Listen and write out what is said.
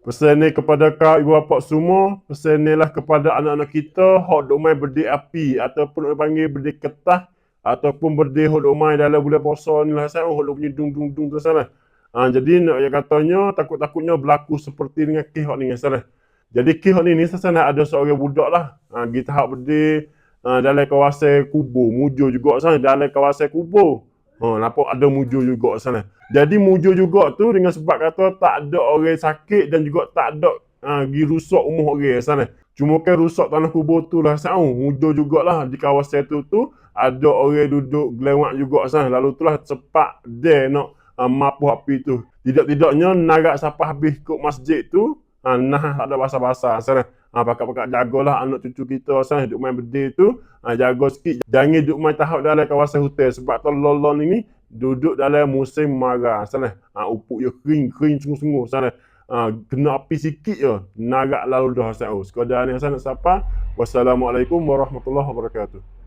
Pesan ni kepada kau ibu bapa semua, pesan ni lah kepada anak-anak kita hok duk main berdik api ataupun orang panggil berdik ketah ataupun berdik hok duk main dalam bulan puasa ni lah saya hok duk bunyi dung dung dung tu sana. Jadi nak yang katanya takut-takutnya berlaku seperti dengan kes hok ni sana. Jadi kes hok ni sana ada seorang budak lah. Kita hak berdik dalam kawasan kubur, mujur juga sana dalam kawasan kubur. Nampak ada mujur juga sana. Jadi mujur juga tu dengan sebab kata tak ada orang sakit dan juga tak ada gi rusak rumah orang sana. Cuma kan rusak tanah kubur tu lah sana. Mujur jugalah di kawasan tu ada orang duduk gelewak juga sana. Lalu tu lah cepat dia nak mapuh api tu. Tidak-tidaknya narak siapa habis ke masjid tu nah tak ada basa-basa sana. Pakat-pakat jagalah anak cucu kita sana duk main berdil tu. Jaga sikit. Jangan duk main tahap dalam kawasan hutan sebab tolong ini duduk dalam musim marah sana. Upuk dia kering sungguh-sungguh sana. Kena api sikit je. Narak lalu dah sana. Sekadar ni sana siapa. Wassalamualaikum warahmatullahi wabarakatuh.